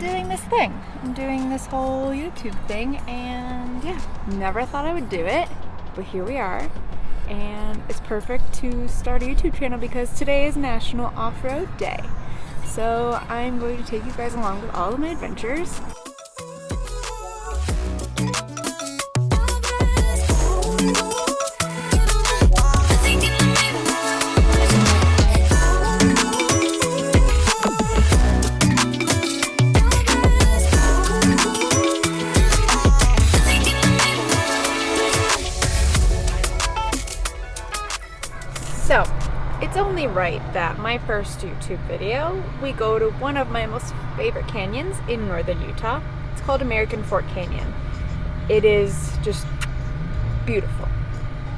doing this thing. I'm doing this whole YouTube thing, and yeah, never thought I would do it, but here we are. And it's perfect to start a YouTube channel because today is National Off-Road Day. So I'm going to take you guys along with all of my adventures. So, it's only right that my first YouTube video, we go to one of my most favorite canyons in northern Utah. It's called American Fork Canyon. It is just beautiful.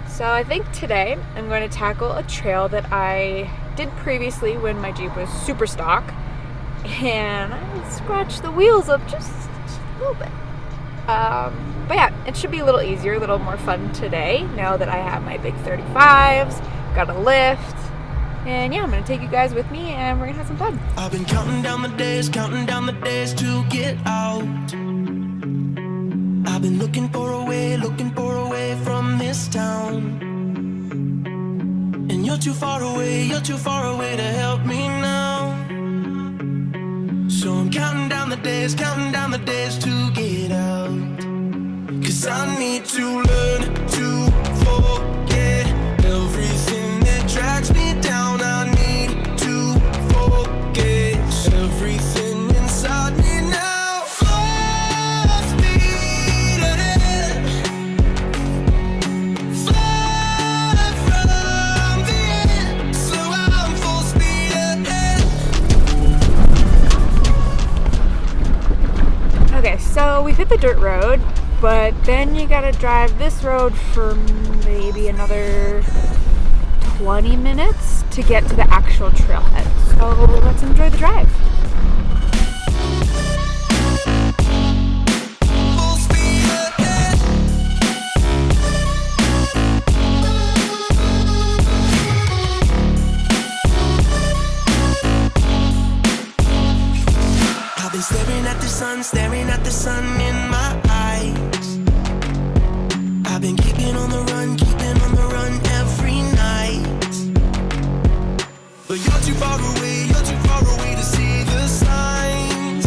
So I think today I'm going to tackle a trail that I did previously when my Jeep was super stock, and I scratched the wheels up just a little bit. But yeah, it should be a little easier, a little more fun today now that I have my big 35s. Got a lift, and yeah, I'm gonna take you guys with me and we're gonna have some fun. I've been counting down the days to get out. I've been looking for a way from this town. And you're too far away to help me now. So I'm counting down the days to get out. 'Cause I need to learn to forget everything that drags me down. I need to focus everything inside me now. Full speed ahead, fly from the end, so I'm full speed ahead. Okay, so we've hit the dirt road, but then you gotta drive this road for maybe another 20 minutes to get to the actual trailhead. So let's enjoy the drive. Full speed ahead. I've been staring at the sun in my eyes. I've been keeping on the run every night. But you're too far away to see the signs.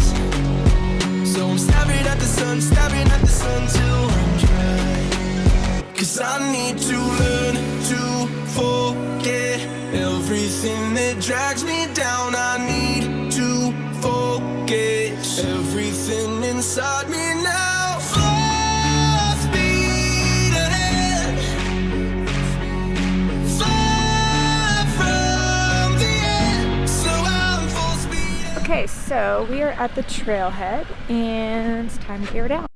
So I'm staring at the sun till I'm dry. 'Cause I need to learn to forget everything that drags me down. I need to focus everything inside me now. Full speed ahead, fly from the end, so I'm full speed. Okay, so we are at the trailhead and it's time to air down.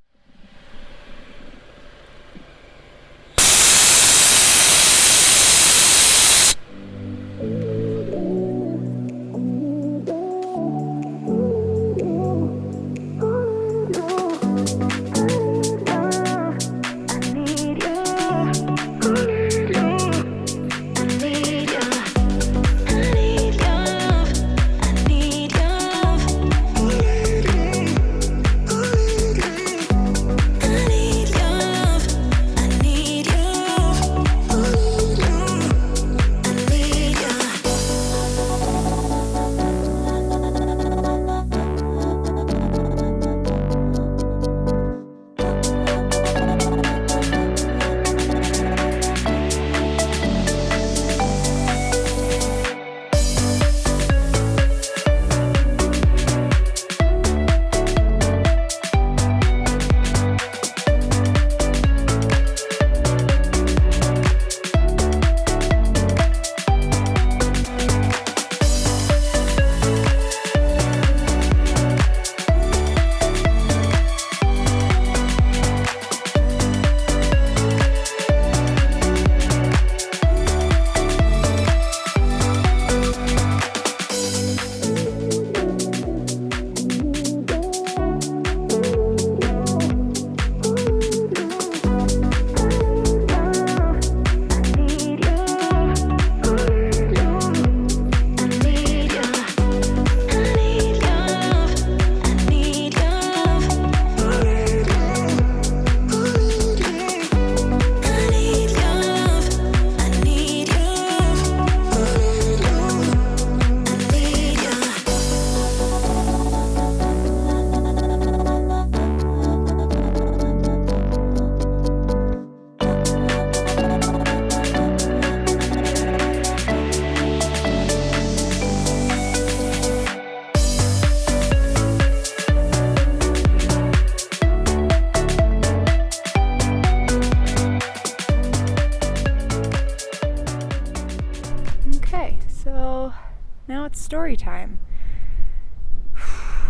now it's story time.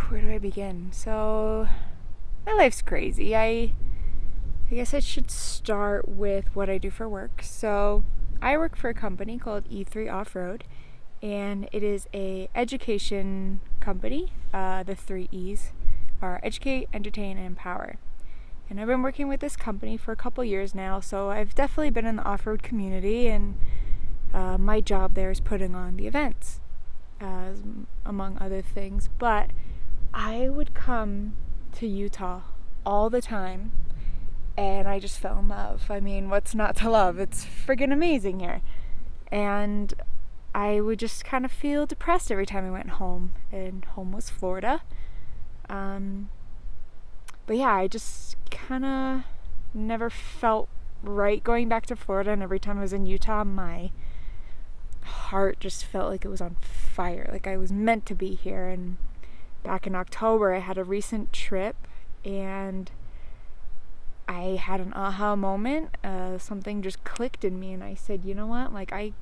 Where do I begin? So, my life's crazy. I guess I should start with what I do for work. So, I work for a company called E3 Offroad, and it is a education company. The 3 E's are educate, entertain, and empower. And I've been working with this company for a couple years now, so I've definitely been in the off-road community, and my job there is putting on the events, among other things. But I would come to Utah all the time, and I just fell in love. I mean, what's not to love? It's friggin' amazing here. And I would just kind of feel depressed every time I went home, and home was Florida. But yeah, I just kind of never felt right going back to Florida, and every time I was in Utah, my heart just felt like it was on fire, like I was meant to be here. And back in October, I had a recent trip, and I had an aha moment. Something just clicked in me, and I said, you know what, I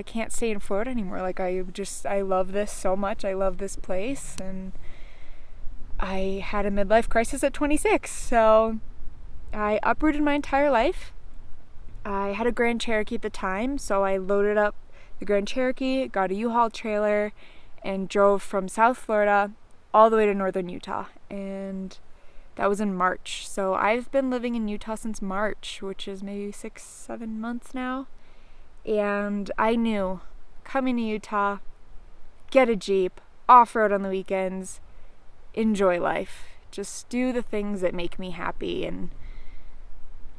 can't stay in Florida anymore. I love this so much. I love this place. And I had a midlife crisis at 26, so I uprooted my entire life. I had a Grand Cherokee at the time, so I loaded up the Grand Cherokee, got a U-Haul trailer, and drove from South Florida all the way to northern Utah. And that was in March. So I've been living in Utah since March, which is maybe 6-7 months now. And I knew, coming to Utah, get a Jeep, off-road on the weekends, enjoy life, just do the things that make me happy. And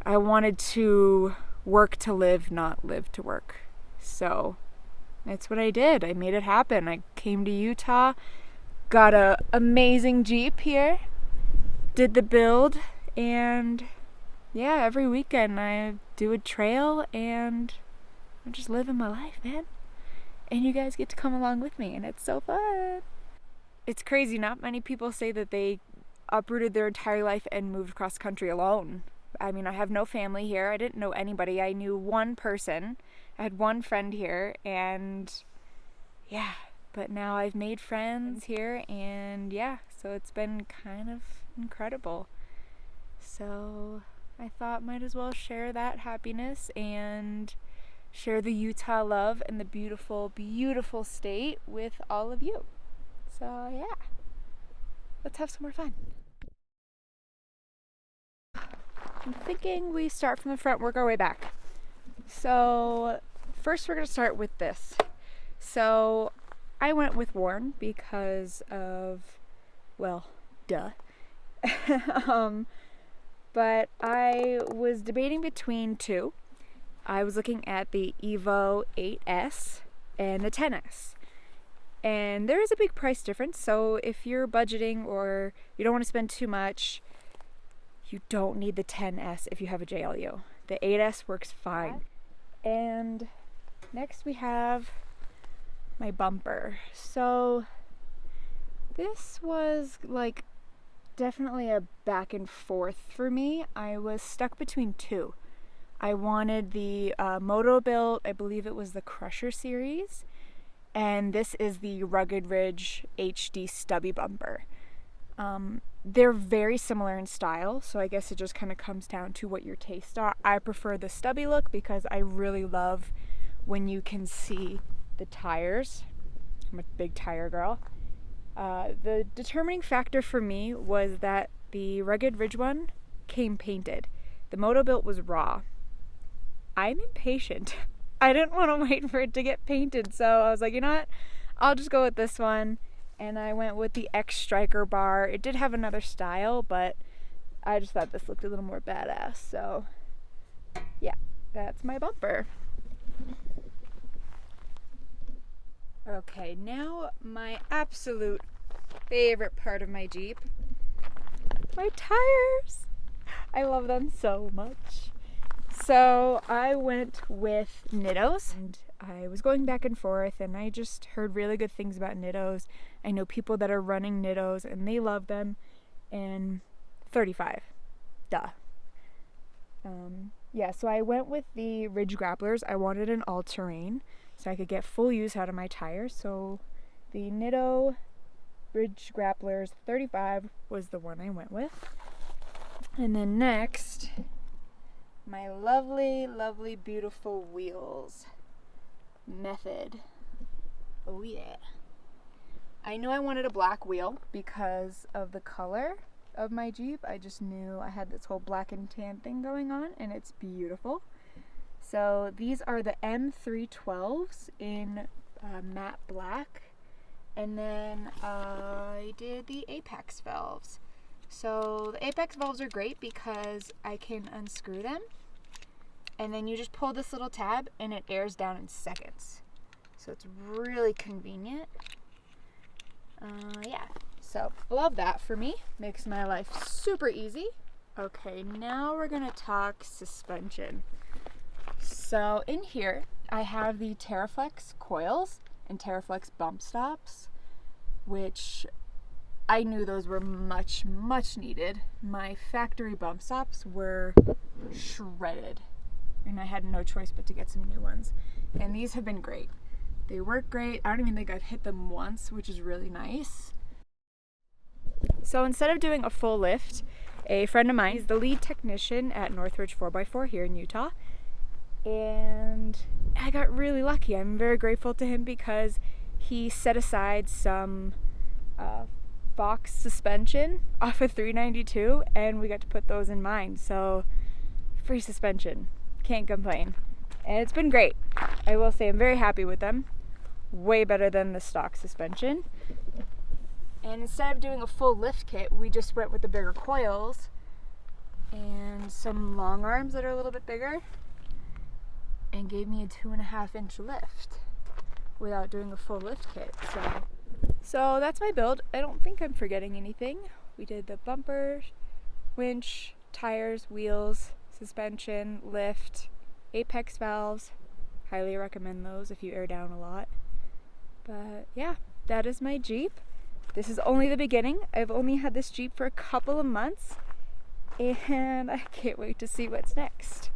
I wanted to work to live, not live to work. So that's what I did. I made it happen. I came to Utah, got a amazing Jeep here, did the build, and yeah, every weekend I do a trail, and I'm just living my life, man. And you guys get to come along with me, and it's so fun. It's crazy. Not many people say that they uprooted their entire life and moved across country alone. I mean, I have no family here. I didn't know anybody. I knew one person. I had one friend here, and yeah, but now I've made friends here, and yeah, so it's been kind of incredible. So I thought might as well share that happiness and share the Utah love and the beautiful, beautiful state with all of you. So yeah, let's have some more fun. I'm thinking we start from the front, work our way back. So first we're going to start with this. So I went with Warren because of, well, duh. But I was debating between two. I was looking at the Evo 8S and the 10S. And there is a big price difference, so if you're budgeting or you don't want to spend too much, you don't need the 10S if you have a JLU. The 8S works fine. And next we have my bumper. So this was definitely a back and forth for me. I was stuck between two. I wanted the Moto built, I believe it was the Crusher series. And this is the Rugged Ridge HD stubby bumper. They're very similar in style, so I guess it just kind of comes down to what your tastes are. I prefer the stubby look because I really love when you can see the tires. I'm a big tire girl. The determining factor for me was that the Rugged Ridge one came painted. The Moto built was raw. I'm impatient. I didn't want to wait for it to get painted, so I was like, you know what? I'll just go with this one. And I went with the X Striker bar. It did have another style, but I just thought this looked a little more badass. So, yeah, that's my bumper. Okay, now my absolute favorite part of my Jeep. My tires. I love them so much. So I went with Nittos, and I was going back and forth, and I just heard really good things about Nittos. I know people that are running Nittos, and they love them. And 35, duh. Yeah, so I went with the Ridge Grapplers. I wanted an all-terrain. so I could get full use out of my tires. So the Nitto Ridge Grapplers 35 was the one I went with. And then next, my lovely, lovely, beautiful wheels. Method. Oh yeah. I knew I wanted a black wheel because of the color of my Jeep. I just knew I had this whole black and tan thing going on, and it's beautiful. So these are the M312s in matte black, and then I did the apex valves. So the apex valves are great because I can unscrew them, and then you just pull this little tab and it airs down in seconds. So it's really convenient. Yeah, so love that for me. Makes my life super easy. Okay, now we're gonna talk suspension. So in here, I have the TerraFlex coils and TerraFlex bump stops, which I knew those were much, much needed. My factory bump stops were shredded, and I had no choice but to get some new ones. And these have been great. They work great. I don't even think I've hit them once, which is really nice. So instead of doing a full lift, a friend of mine is the lead technician at Northridge 4x4 here in Utah. And I got really lucky. I'm very grateful to him because he set aside some Fox suspension off of 392, and we got to put those in mine. So free suspension. Can't complain. And it's been great. I will say I'm very happy with them. Way better than the stock suspension. And instead of doing a full lift kit, we just went with the bigger coils and some long arms that are a little bit bigger, and gave me a 2.5-inch lift without doing a full lift kit. So that's my build. I don't think I'm forgetting anything. We did the bumper, winch, tires, wheels, suspension, lift, apex valves. Highly recommend those if you air down a lot. But yeah, that is my Jeep. This is only the beginning. I've only had this Jeep for a couple of months, and I can't wait to see what's next.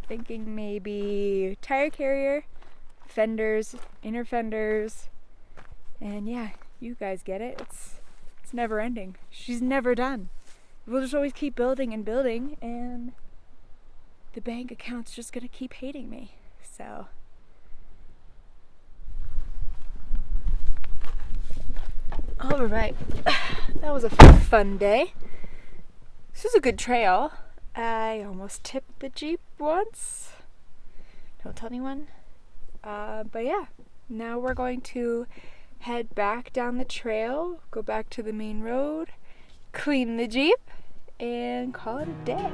Thinking maybe tire carrier, fenders, inner fenders, and yeah, you guys get it. It's never ending. She's never done. We'll just always keep building and building, and the bank account's just gonna keep hating me. So all right, that was a fun day. This is a good trail. I almost tipped the Jeep once. Don't tell anyone. But yeah, now we're going to head back down the trail, go back to the main road, clean the Jeep, and call it a day.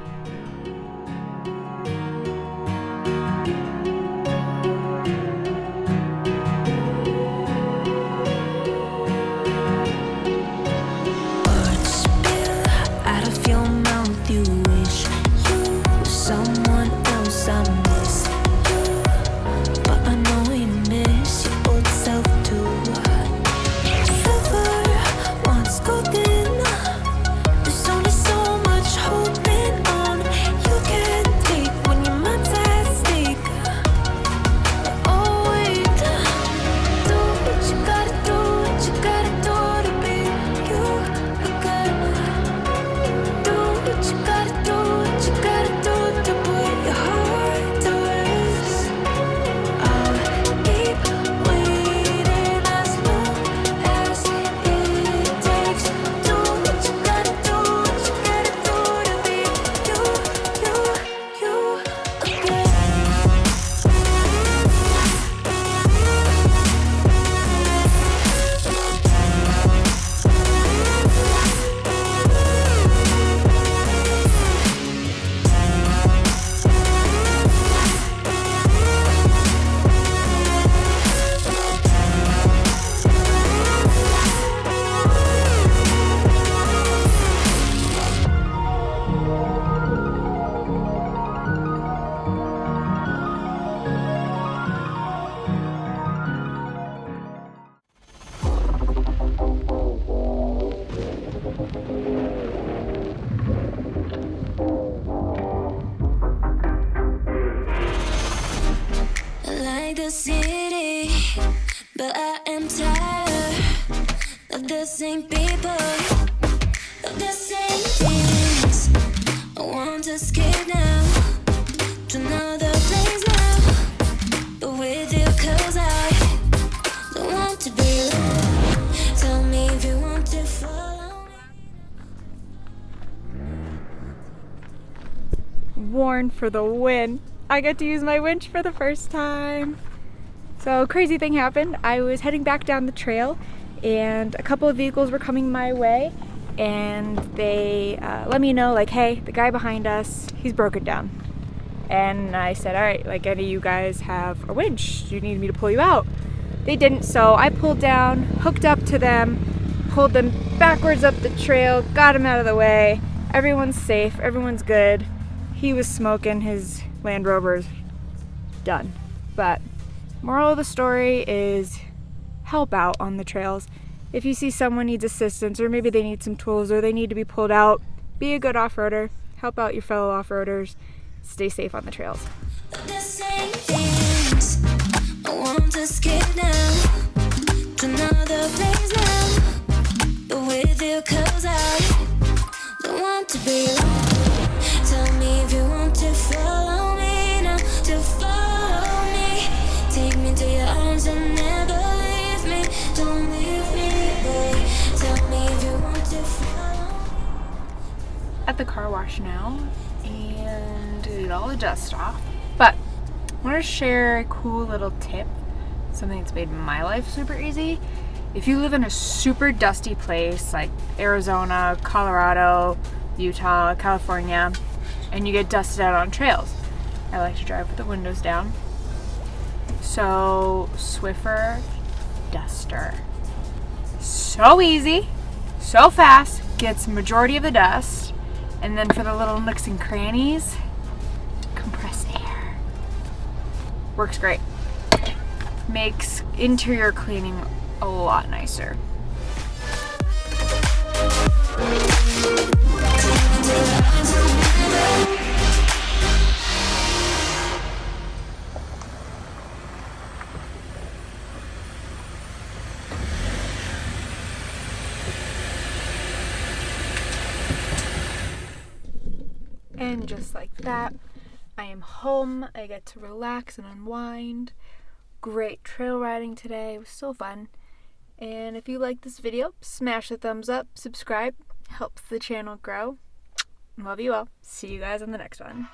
Like the city but I am tired of the same people, of the same things. I want to escape now to another place now, but with you 'cause I don't want to be alone. Tell me if you want to follow me. Warren for the win. I got to use my winch for the first time. So crazy thing happened. I was heading back down the trail and a couple of vehicles were coming my way, and they let me know, like, hey, the guy behind us, he's broken down. And I said, all right, like, any of you guys have a winch? Do you need me to pull you out? They didn't, so I pulled down, hooked up to them, pulled them backwards up the trail, got him out of the way. Everyone's safe, everyone's good. He was smoking, his Land Rover's done. But moral of the story is help out on the trails. If you see someone needs assistance, or maybe they need some tools, or they need to be pulled out, be a good off-roader. Help out your fellow off-roaders. Stay safe on the trails. The same things. I want to escape now to another place now, but with you 'cause I don't want to be alone. Tell me if you want to follow me now, to follow me. Take me to your arms and never leave me. Don't leave me, boy. Tell me if you want to follow me. At the car wash now, and did all the dust off. But I want to share a cool little tip, something that's made my life super easy. If you live in a super dusty place like Arizona, Colorado, Utah, California, and you get dusted out on trails, I like to drive with the windows down. So Swiffer Duster. So easy, so fast, gets majority of the dust, and then for the little nooks and crannies, compressed air. Works great. Makes interior cleaning a lot nicer. And just like that, I am home. I get to relax and unwind. Great trail riding today. It was so fun. And if you like this video, smash the thumbs up, subscribe. Helps the channel grow. Love you all. See you guys on the next one.